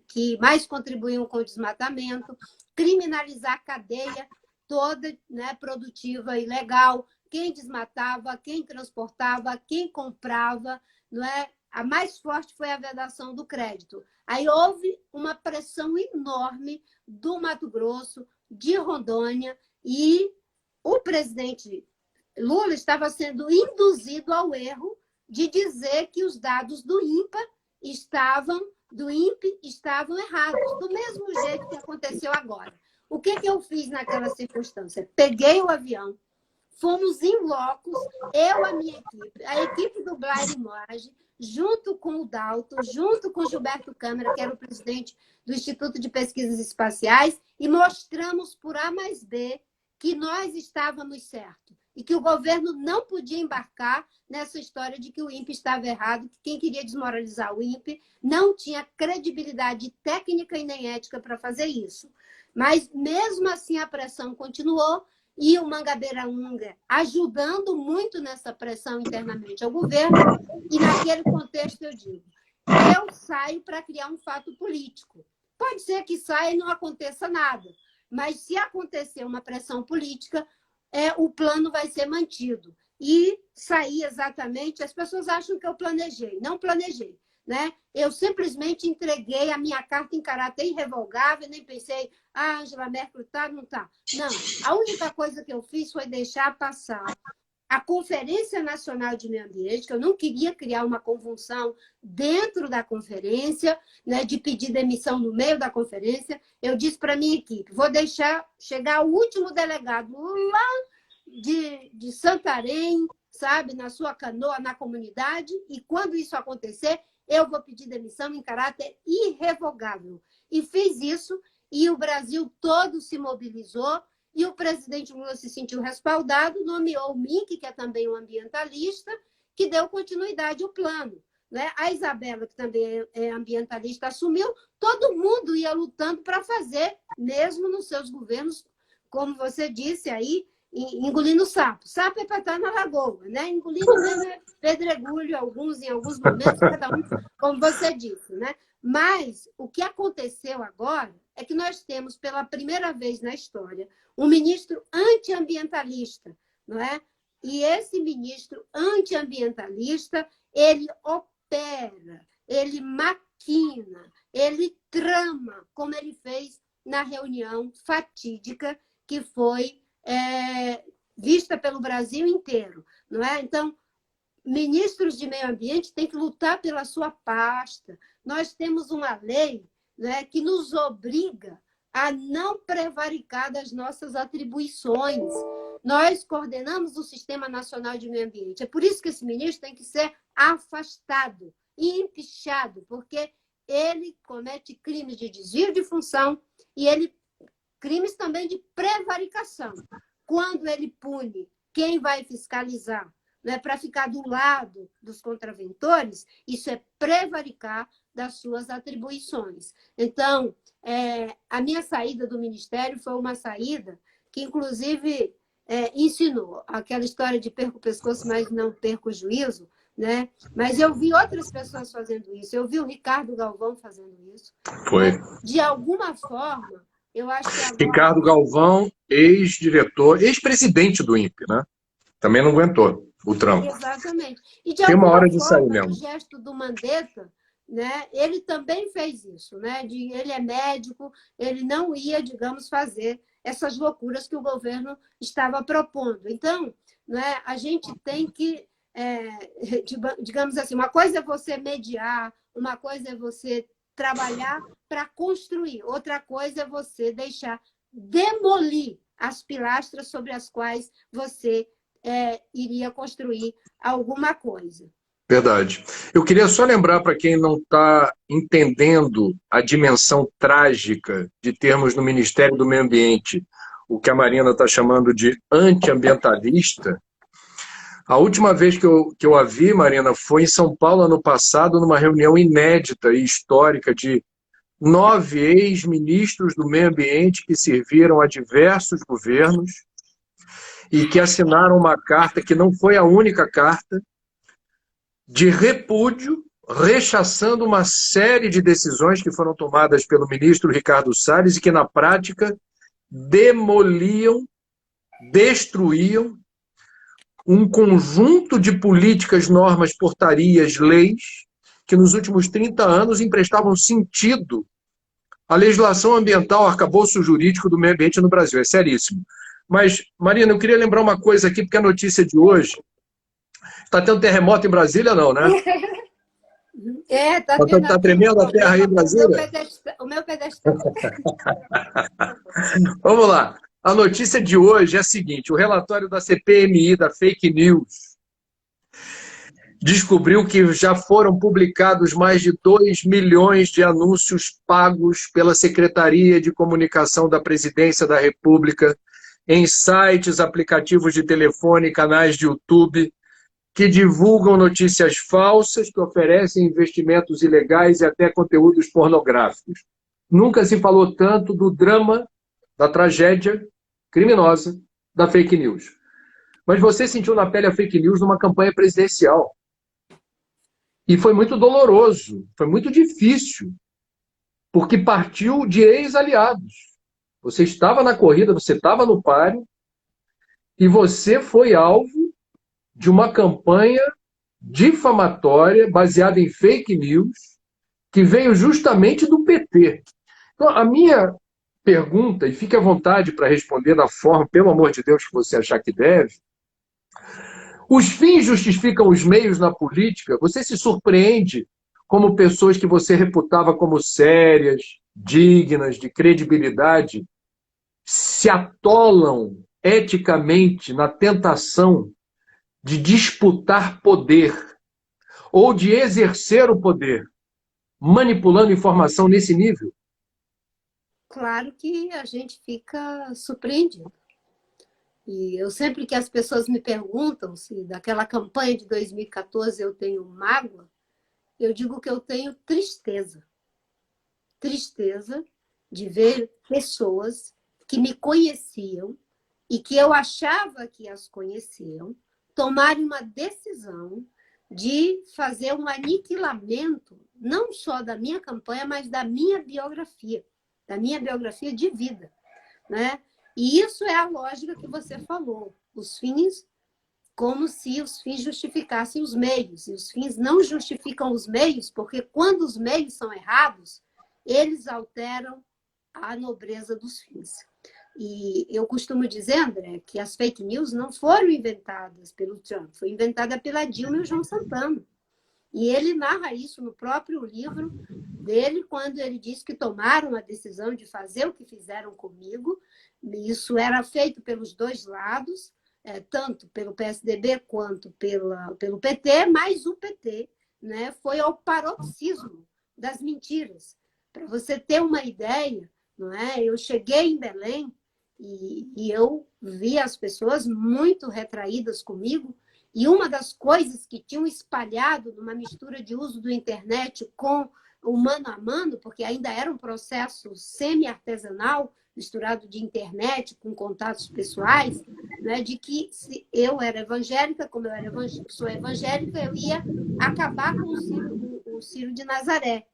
que mais contribuíam com o desmatamento, criminalizar a cadeia toda, né, produtiva e legal, quem desmatava, quem transportava, quem comprava, não é? A mais forte foi a vedação do crédito. Aí houve uma pressão enorme do Mato Grosso, de Rondônia, e o presidente Lula estava sendo induzido ao erro de dizer que os dados do INPE estavam errados, do mesmo jeito que aconteceu agora. O que eu fiz naquela circunstância? Peguei o avião, fomos em loco, eu, a equipe do Blair Moage, junto com o Dalton, junto com o Gilberto Câmara, que era o presidente do Instituto de Pesquisas Espaciais, e mostramos por A mais B que nós estávamos certos e que o governo não podia embarcar nessa história de que o INPE estava errado, que quem queria desmoralizar o INPE não tinha credibilidade técnica e nem ética para fazer isso. Mas, mesmo assim, a pressão continuou e o Mangabeira Unger ajudando muito nessa pressão internamente ao governo. E, naquele contexto, eu digo, eu saio para criar um fato político. Pode ser que saia e não aconteça nada, mas se acontecer uma pressão política, o plano vai ser mantido. E sair exatamente, as pessoas acham que eu planejei. Não planejei, né? Eu simplesmente entreguei a minha carta em caráter irrevogável, nem pensei, Angela Merkel tá, não tá. Não, a única coisa que eu fiz foi deixar passar a Conferência Nacional de Meio Ambiente, que eu não queria criar uma convulsão dentro da conferência, né, de pedir demissão no meio da conferência. Eu disse para a minha equipe, vou deixar chegar o último delegado lá de Santarém, sabe, na sua canoa, na comunidade, e quando isso acontecer, eu vou pedir demissão em caráter irrevogável. E fiz isso, e o Brasil todo se mobilizou, e o presidente Lula se sentiu respaldado, nomeou o Mink, que é também um ambientalista, que deu continuidade ao plano, né? A Isabela, que também é ambientalista, assumiu, todo mundo ia lutando para fazer, mesmo nos seus governos, como você disse aí, engolindo sapo. Sapo é para estar na lagoa, né? Engolindo mesmo é pedregulho, em alguns momentos, cada um, como você disse, né? Mas o que aconteceu agora é que nós temos, pela primeira vez na história, um ministro antiambientalista, não é? E esse ministro antiambientalista, ele opera, ele maquina, ele trama, como ele fez na reunião fatídica que foi vista pelo Brasil inteiro, não é? Então, ministros de meio ambiente têm que lutar pela sua pasta. Nós temos uma lei, né, que nos obriga a não prevaricar das nossas atribuições. Nós coordenamos o Sistema Nacional de Meio Ambiente. É por isso que esse ministro tem que ser afastado e empichado, porque ele comete crimes de desvio de função e crimes também de prevaricação. Quando ele pune quem vai fiscalizar, né, para ficar do lado dos contraventores, isso é prevaricar das suas atribuições. Então, a minha saída do Ministério foi uma saída que, inclusive, ensinou aquela história de perco o pescoço, mas não perco o juízo, né? Mas eu vi outras pessoas fazendo isso. Eu vi o Ricardo Galvão fazendo isso. Foi. De alguma forma, eu acho que agora... Ricardo Galvão, ex-diretor, ex-presidente do INPE, né? Também não aguentou o trampo. Exatamente. E de Tem uma alguma hora de sair forma, mesmo. o gesto do Mandetta, né, ele também fez isso, né? Ele é médico, ele não ia, digamos, fazer essas loucuras que o governo estava propondo. Então, né, a gente tem que, digamos assim, uma coisa é você mediar, uma coisa é você trabalhar para construir, outra coisa é você deixar demolir as pilastras sobre as quais você iria construir alguma coisa. Verdade. Eu queria só lembrar para quem não está entendendo a dimensão trágica de termos no Ministério do Meio Ambiente o que a Marina está chamando de antiambientalista. A última vez que eu a vi, Marina, foi em São Paulo, ano passado, numa reunião inédita e histórica de 9 ex-ministros do meio ambiente que serviram a diversos governos e que assinaram uma carta, que não foi a única carta, de repúdio, rechaçando uma série de decisões que foram tomadas pelo ministro Ricardo Salles e que, na prática, demoliam, destruíam um conjunto de políticas, normas, portarias, leis, que nos últimos 30 anos emprestavam sentido à legislação ambiental, ao arcabouço jurídico do meio ambiente no Brasil. É seríssimo. Mas, Marina, eu queria lembrar uma coisa aqui, porque a notícia de hoje... Está tendo terremoto em Brasília, não, né? Tá tremendo a terra aí em Brasília? O meu pedestal. Vamos lá. A notícia de hoje é a seguinte: o relatório da CPMI, da Fake News, descobriu que já foram publicados mais de 2 milhões de anúncios pagos pela Secretaria de Comunicação da Presidência da República em sites, aplicativos de telefone, canais de YouTube, que divulgam notícias falsas, que oferecem investimentos ilegais e até conteúdos pornográficos. Nunca se falou tanto do drama, da tragédia criminosa da fake news. Mas você sentiu na pele a fake news numa campanha presidencial. E foi muito doloroso, foi muito difícil, porque partiu de ex-aliados. Você estava na corrida, você estava no páreo, e você foi alvo de uma campanha difamatória, baseada em fake news, que veio justamente do PT. Então, a minha pergunta, e fique à vontade para responder da forma, pelo amor de Deus, que você achar que deve, os fins justificam os meios na política? Você se surpreende como pessoas que você reputava como sérias, dignas, de credibilidade, se atolam eticamente na tentação de disputar poder ou de exercer o poder, manipulando informação nesse nível? Claro que a gente fica surpreendido. E eu sempre que as pessoas me perguntam se daquela campanha de 2014 eu tenho mágoa, eu digo que eu tenho tristeza. Tristeza de ver pessoas que me conheciam e que eu achava que as conheciam tomarem uma decisão de fazer um aniquilamento, não só da minha campanha, mas da minha biografia de vida, né? E isso é a lógica que você falou. Os fins, como se os fins justificassem os meios. E os fins não justificam os meios, porque quando os meios são errados, eles alteram a nobreza dos fins. E eu costumo dizer, André, que as fake news não foram inventadas pelo Trump, foi inventada pela Dilma e o João Santana. E ele narra isso no próprio livro dele, quando ele diz que tomaram a decisão de fazer o que fizeram comigo. Isso era feito pelos dois lados, tanto pelo PSDB quanto pelo PT, mas o PT, né, foi ao paroxismo das mentiras. Para você ter uma ideia, não é? Eu cheguei em Belém e eu vi as pessoas muito retraídas comigo, e uma das coisas que tinham espalhado numa mistura de uso do internet com o mano a mano, porque ainda era um processo semi-artesanal, misturado de internet com contatos pessoais, né, de que se eu era evangélica, como eu era sou evangélica, eu ia acabar com o Ciro de Nazaré,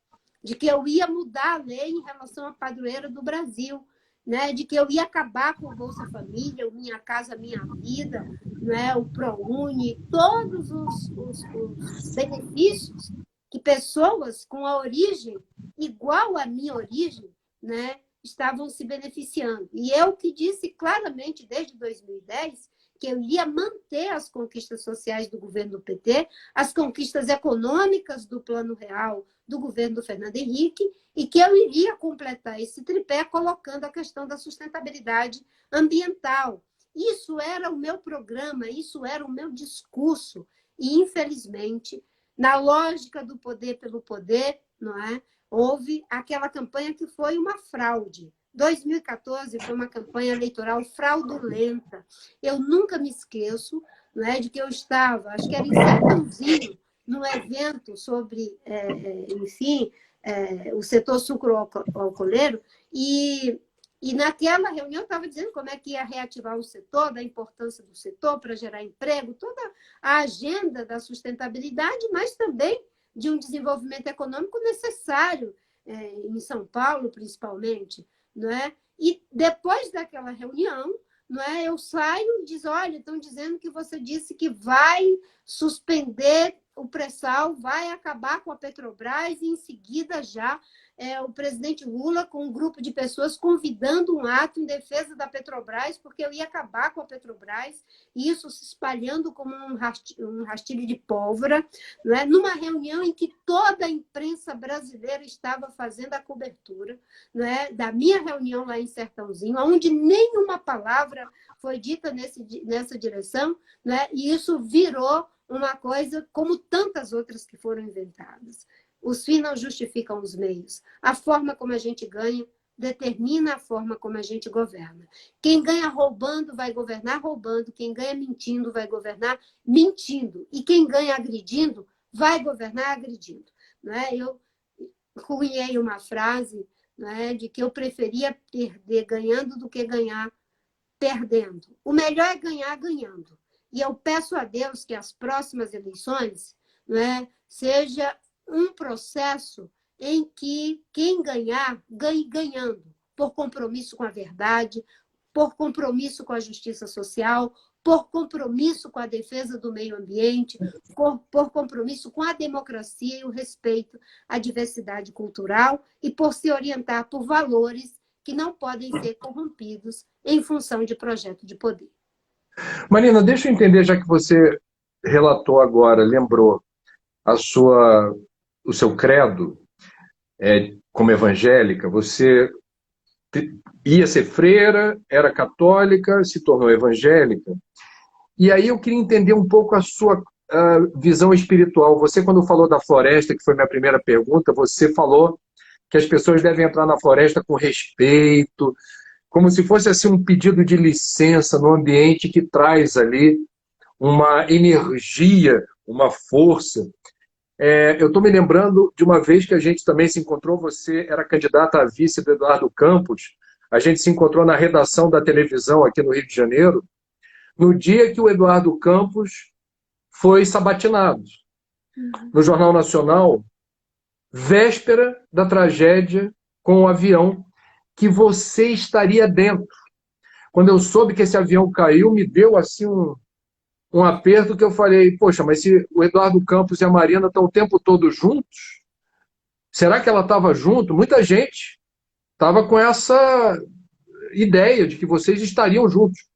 de que eu ia mudar a lei em relação à padroeira do Brasil, né, de que eu ia acabar com o Bolsa Família, o Minha Casa Minha Vida, né, o ProUni, todos os benefícios que pessoas com a origem igual à minha origem, né, estavam se beneficiando. E eu que disse claramente desde 2010 que eu iria manter as conquistas sociais do governo do PT, as conquistas econômicas do Plano Real do governo do Fernando Henrique, e que eu iria completar esse tripé colocando a questão da sustentabilidade ambiental. Isso era o meu programa, isso era o meu discurso. E, infelizmente, na lógica do poder pelo poder, não é? Houve aquela campanha que foi uma fraude. 2014 foi uma campanha eleitoral fraudulenta. Eu nunca me esqueço, não é, de que eu estava, acho que era em Sertãozinho, num evento sobre, enfim, o setor sucroalcooleiro, e naquela reunião eu estava dizendo como é que ia reativar o setor, da importância do setor para gerar emprego, toda a agenda da sustentabilidade, mas também de um desenvolvimento econômico necessário, em São Paulo, principalmente. Não é? E depois daquela reunião, não é, eu saio e diz, olha, estão dizendo que você disse que vai suspender o pré-sal vai acabar com a Petrobras e, em seguida, já o presidente Lula, com um grupo de pessoas, convidando um ato em defesa da Petrobras, porque eu ia acabar com a Petrobras, e isso se espalhando como um rastilho de pólvora, né? Numa reunião em que toda a imprensa brasileira estava fazendo a cobertura, né? Da minha reunião lá em Sertãozinho, onde nenhuma palavra foi dita nessa direção, né? E isso virou uma coisa como tantas outras que foram inventadas. Os fins não justificam os meios. A forma como a gente ganha determina a forma como a gente governa. Quem ganha roubando vai governar roubando, quem ganha mentindo vai governar mentindo, e quem ganha agredindo vai governar agredindo. Né? Eu cunhei uma frase, né, de que eu preferia perder ganhando do que ganhar perdendo. O melhor é ganhar ganhando. E eu peço a Deus que as próximas eleições, né, seja um processo em que quem ganhar, ganhe ganhando, por compromisso com a verdade, por compromisso com a justiça social, por compromisso com a defesa do meio ambiente, por compromisso com a democracia e o respeito à diversidade cultural e por se orientar por valores que não podem ser corrompidos em função de projeto de poder. Marina, deixa eu entender, já que você relatou agora, lembrou o seu credo como evangélica, você ia ser freira, era católica, se tornou evangélica, e aí eu queria entender um pouco a sua visão espiritual. Você, quando falou da floresta, que foi minha primeira pergunta, você falou que as pessoas devem entrar na floresta com respeito, como se fosse assim um pedido de licença no ambiente que traz ali uma energia, uma força. Eu estou me lembrando de uma vez que a gente também se encontrou, você era candidata a vice do Eduardo Campos, a gente se encontrou na redação da televisão aqui no Rio de Janeiro, no dia que o Eduardo Campos foi sabatinado. No Jornal Nacional, véspera da tragédia com o avião, que você estaria dentro. Quando eu soube que esse avião caiu, me deu assim um aperto que eu falei, poxa, mas se o Eduardo Campos e a Marina estão o tempo todo juntos, será que ela estava junto? Muita gente estava com essa ideia de que vocês estariam juntos.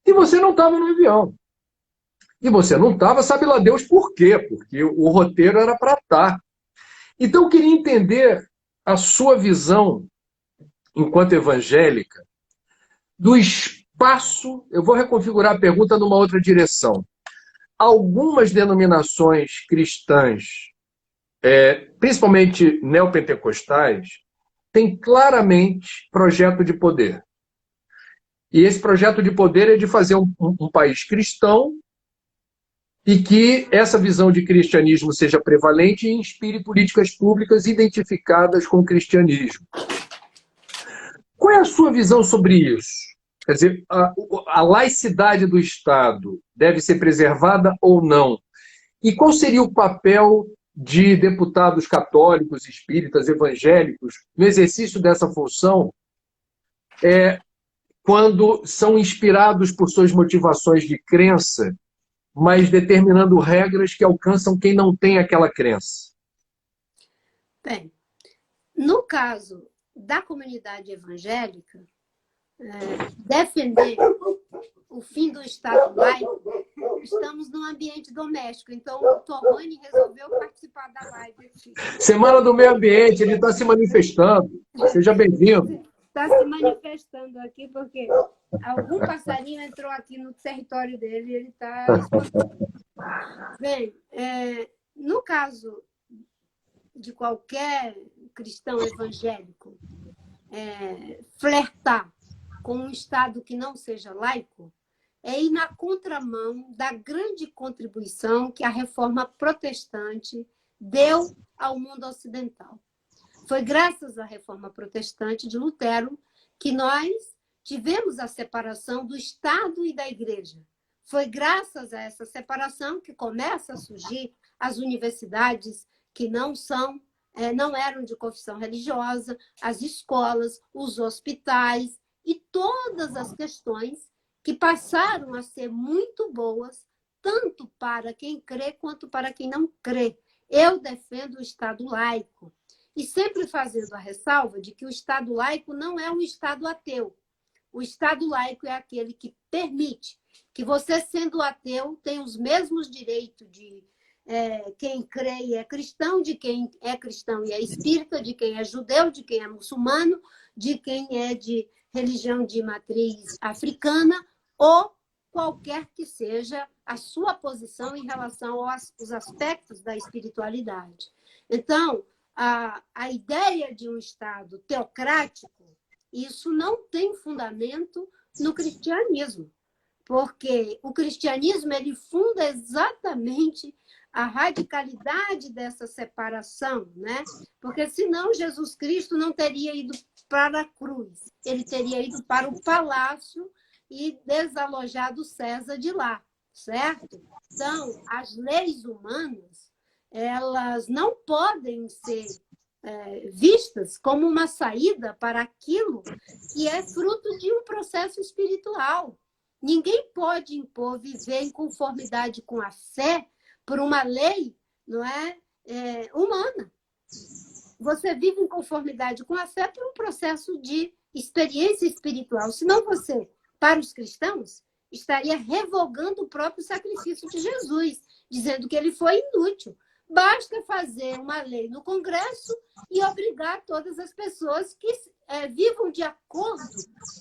E você não estava no avião. E você não estava, sabe lá Deus por quê, porque o roteiro era para estar. Então eu queria entender a sua visão, enquanto evangélica, do espaço. Eu vou reconfigurar a pergunta numa outra direção. Algumas denominações cristãs, principalmente neopentecostais, têm claramente projeto de poder. E esse projeto de poder é de fazer um país cristão e que essa visão de cristianismo seja prevalente e inspire políticas públicas identificadas com o cristianismo. Qual é a sua visão sobre isso? Quer dizer, a laicidade do Estado deve ser preservada ou não? E qual seria o papel de deputados católicos, espíritas, evangélicos no exercício dessa função quando são inspirados por suas motivações de crença, mas determinando regras que alcançam quem não tem aquela crença? Bem, no caso da comunidade evangélica, defender o fim do Estado laico, estamos num ambiente doméstico, então o Torrone resolveu participar da live aqui. Semana do Meio Ambiente, ele está se manifestando. Seja bem-vindo. Está se manifestando aqui porque algum passarinho entrou aqui no território dele e ele está espantando. Bem, no caso de qualquer cristão evangélico flertar com um Estado que não seja laico, é ir na contramão da grande contribuição que a reforma protestante deu ao mundo ocidental. Foi graças à reforma protestante de Lutero que nós tivemos a separação do Estado e da Igreja. Foi graças a essa separação que começa a surgir as universidades que não eram de confissão religiosa, as escolas, os hospitais e todas as questões que passaram a ser muito boas tanto para quem crê quanto para quem não crê. Eu defendo o Estado laico. E sempre fazendo a ressalva de que o Estado laico não é um Estado ateu. O Estado laico é aquele que permite que você, sendo ateu, tenha os mesmos direitos de quem crê e é cristão, de quem é cristão e é espírita, de quem é judeu, de quem é muçulmano, de quem é de religião de matriz africana, ou qualquer que seja a sua posição em relação aos aspectos da espiritualidade. Então, a ideia de um Estado teocrático, isso não tem fundamento no cristianismo, porque o cristianismo ele funda exatamente a radicalidade dessa separação, né? Porque senão Jesus Cristo não teria ido para a cruz, ele teria ido para o palácio e desalojado César de lá, certo? Então, as leis humanas, elas não podem ser vistas como uma saída para aquilo que é fruto de um processo espiritual. Ninguém pode impor viver em conformidade com a fé por uma lei, não é, humana. Você vive em conformidade com a fé por um processo de experiência espiritual. Senão você, para os cristãos, estaria revogando o próprio sacrifício de Jesus, dizendo que ele foi inútil. Basta fazer uma lei no Congresso e obrigar todas as pessoas que vivam de acordo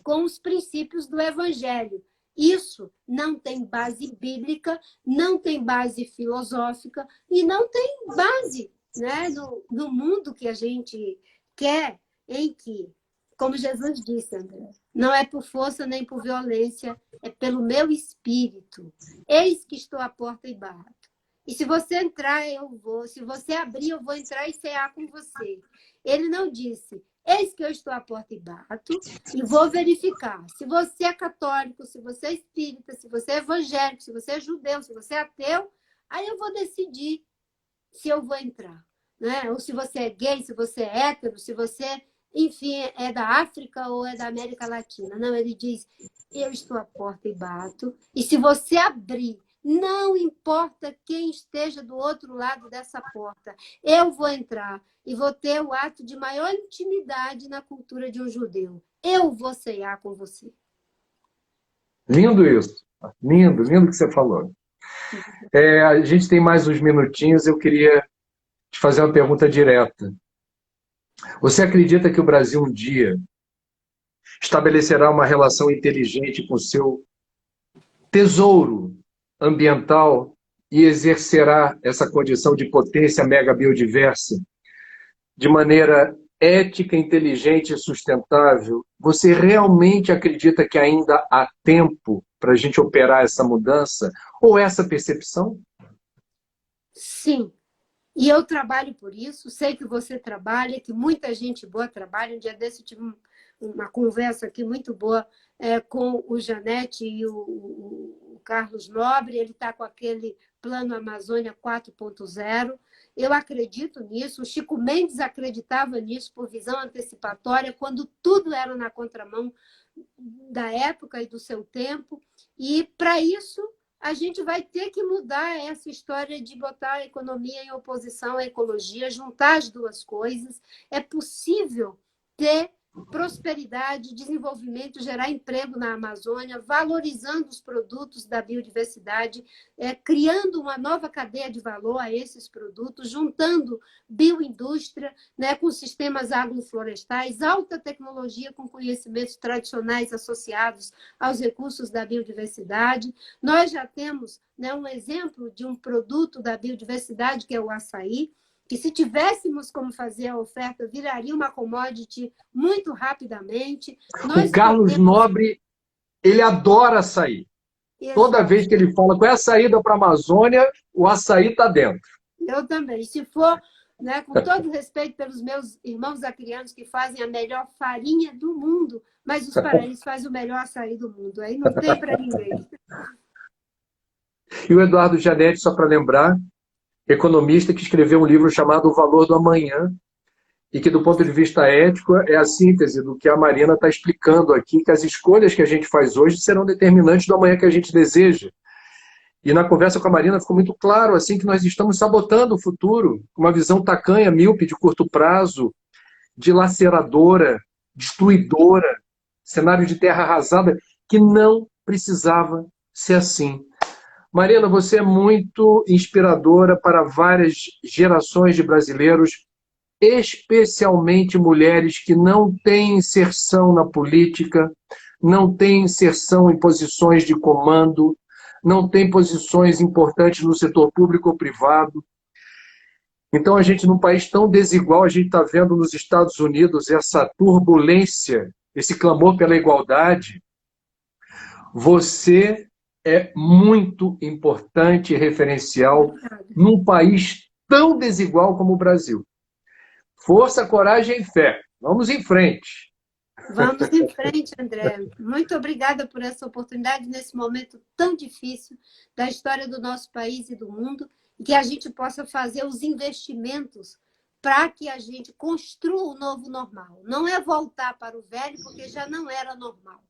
com os princípios do Evangelho. Isso não tem base bíblica, não tem base filosófica e não tem base, né, no mundo que a gente quer, em que, como Jesus disse, André, não é por força nem por violência, é pelo meu espírito. Eis que estou à porta e bato. E se você entrar, eu vou. Se você abrir, eu vou entrar e cear com você. Ele não disse, eis que eu estou à porta e bato, e vou verificar. Se você é católico, se você é espírita, se você é evangélico, se você é judeu, se você é ateu, aí eu vou decidir se eu vou entrar. Né? Ou se você é gay, se você é hétero, se você, enfim, é da África ou é da América Latina. Não, ele diz, eu estou à porta e bato, e se você abrir, não importa quem esteja do outro lado dessa porta, eu vou entrar e vou ter o ato de maior intimidade na cultura de um judeu. Eu vou ceiar com você. Lindo isso. Lindo, lindo que você falou. A gente tem mais uns minutinhos, eu queria te fazer uma pergunta direta. Você acredita que o Brasil um dia estabelecerá uma relação inteligente com o seu tesouro ambiental e exercerá essa condição de potência mega biodiversa de maneira ética, inteligente e sustentável? Você realmente acredita que ainda há tempo para a gente operar essa mudança? Ou essa percepção? Sim. E eu trabalho por isso, sei que você trabalha, que muita gente boa trabalha. Um dia desse eu tive uma conversa aqui muito boa com o Janete e o Carlos Nobre. Ele está com aquele Plano Amazônia 4.0. Eu acredito nisso. O Chico Mendes acreditava nisso por visão antecipatória, quando tudo era na contramão da época e do seu tempo. E, para isso, a gente vai ter que mudar essa história de botar a economia em oposição à ecologia, juntar as duas coisas. É possível ter prosperidade, desenvolvimento, gerar emprego na Amazônia, valorizando os produtos da biodiversidade, criando uma nova cadeia de valor a esses produtos, juntando bioindústria, né, com sistemas agroflorestais, alta tecnologia com conhecimentos tradicionais associados aos recursos da biodiversidade. Nós já temos, né, um exemplo de um produto da biodiversidade, que é o açaí, que se tivéssemos como fazer a oferta, viraria uma commodity muito rapidamente. O Carlos Nobre, ele adora açaí. Exato. Toda vez que ele fala qual é a saída para a Amazônia, o açaí está dentro. Eu também. Se for, né, com todo respeito pelos meus irmãos acrianos que fazem a melhor farinha do mundo, mas os paraenses fazem o melhor açaí do mundo. Aí não tem para ninguém. E o Eduardo Janete, só para lembrar, economista que escreveu um livro chamado O Valor do Amanhã, e que, do ponto de vista ético, é a síntese do que a Marina está explicando aqui, que as escolhas que a gente faz hoje serão determinantes do amanhã que a gente deseja. E na conversa com a Marina ficou muito claro assim que nós estamos sabotando o futuro, uma visão tacanha, míope, de curto prazo, dilaceradora, destruidora, cenário de terra arrasada, que não precisava ser assim. Marina, você é muito inspiradora para várias gerações de brasileiros, especialmente mulheres que não têm inserção na política, não têm inserção em posições de comando, não têm posições importantes no setor público ou privado. Então, a gente, num país tão desigual, a gente está vendo nos Estados Unidos essa turbulência, esse clamor pela igualdade. Você é muito importante e referencial num país tão desigual como o Brasil. Força, coragem e fé. Vamos em frente. Vamos em frente, André. Muito obrigada por essa oportunidade nesse momento tão difícil da história do nosso país e do mundo, e que a gente possa fazer os investimentos para que a gente construa o novo normal. Não é voltar para o velho, porque já não era normal.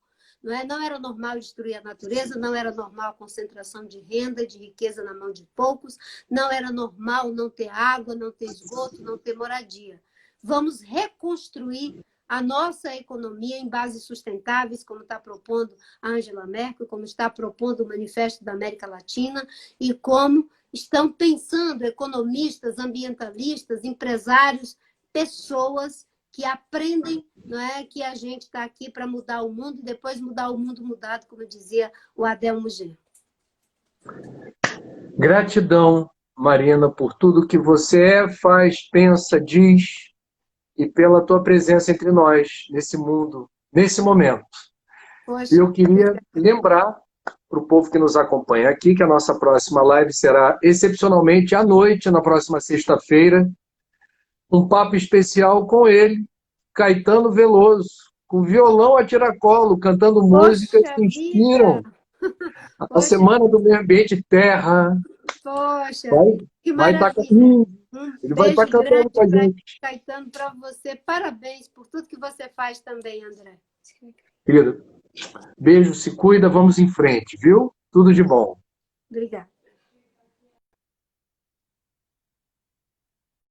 Não era normal destruir a natureza, não era normal a concentração de renda, de riqueza na mão de poucos, não era normal não ter água, não ter esgoto, não ter moradia. Vamos reconstruir a nossa economia em bases sustentáveis, como está propondo a Angela Merkel, como está propondo o Manifesto da América Latina, e como estão pensando economistas, ambientalistas, empresários, pessoas que aprendem, não é, que a gente está aqui para mudar o mundo e depois mudar o mundo mudado, como dizia o Adel Muger. Gratidão, Marina, por tudo que você é, faz, pensa, diz e pela tua presença entre nós nesse mundo, nesse momento. Poxa, E eu queria lembrar para o povo que nos acompanha aqui que a nossa próxima live será excepcionalmente à noite, na próxima sexta-feira, um papo especial com ele, Caetano Veloso, com violão a tiracolo, cantando músicas que inspiram a Semana do Meio Ambiente Terra. Poxa, vai, que vai estar maravilha. ele vai estar cantando com a gente. Caetano, para você. Parabéns por tudo que você faz também, André. Querida, beijo, se cuida, vamos em frente, viu? Tudo de bom. Obrigada.